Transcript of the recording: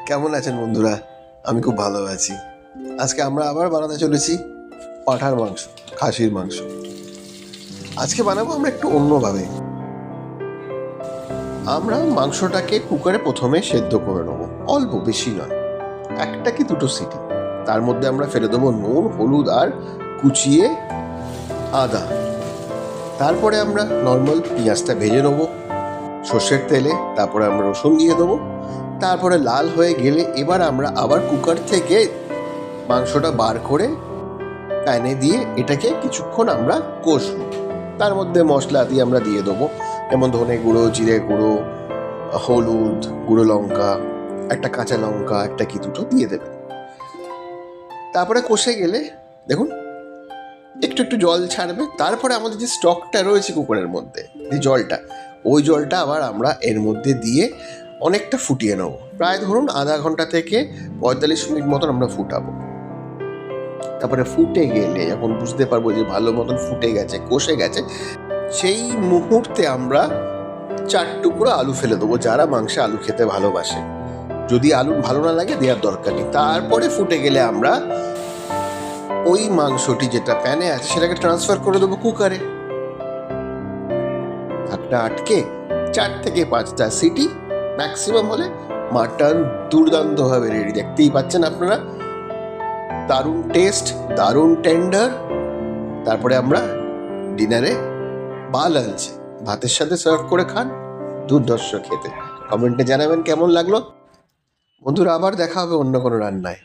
কেমন আছেন বন্ধুরা? আমি খুব ভালো আছি। আজকে আমরা আবার বানাতে চলেছি পাঁঠার মাংস, খাসির মাংস। আজকে বানাবো আমরা একটু অন্যভাবে। আমরা মাংসটাকে কুকারে প্রথমে সেদ্ধ করে নেবো, অল্প, বেশি নয়, একটা কি দুটো সিটি। তার মধ্যে আমরা ফেলে দেবো নুন, হলুদ আর কুচিয়ে আদা। তারপরে আমরা নর্মাল পেঁয়াজটা ভেজে নেবো সর্ষের তেলে। তারপরে আমরা রসুন দিয়ে দেবো। তারপরে লাল হয়ে গেলে এবার আমরা আবার কুকার থেকে মাংসটা বার করে প্যানে দিয়ে এটাকে কিছুক্ষণ আমরা কষবো। তার মধ্যে মশলা দিয়ে আমরা দিয়ে দেবো, যেমন ধনে গুঁড়ো, জিরে গুঁড়ো, হলুদ, গুঁড়ো লঙ্কা, একটা কাঁচা লঙ্কা, একটা কি দুটো দিয়ে দেবে। তারপরে কষে গেলে দেখুন একটু একটু জল ছাড়বে। তারপরে আমাদের যে স্টকটা রয়েছে কুকারের মধ্যে, যে জলটা, ওই জলটা আবার আমরা এর মধ্যে দিয়ে অনেকটা ফুটিয়ে নেব। প্রায় ধরুন আধা ঘন্টা থেকে 45 মিনিট মতন আমরা ফুটাবো। তারপরে ফুটে গেলে যখন বুঝতে পারবো যে ভালো মতন ফুটে গেছে, কষে গেছে, সেই মুহূর্তে আমরা 4 টুকরো আলু ফেলে দেবো। যারা মাংসে আলু খেতে ভালোবাসে, যদি আলু ভালো না লাগে দেওয়ার দরকার নেই। তারপরে ফুটে গেলে আমরা ওই মাংসটি যেটা প্যানে আছে সেটাকে ট্রান্সফার করে দেবো কুকারে। ঢাকনা আটকে 4 থেকে 5টা সিটি ম্যাক্সিমাম হলে মাটন দুর্দান্তভাবে রেডি। দেখতেই পাচ্ছেন আপনারা, দারুণ টেস্ট, দারুণ টেন্ডার। তারপরে আমরা ডিনারে বা লাঞ্চে ভাতের সাথে সার্ভ করে খান, দুর্ধর্ষ খেতে। কমেন্টে জানাবেন কেমন লাগলো। বন্ধুরা, আবার দেখা হবে অন্য কোনো রান্নায়।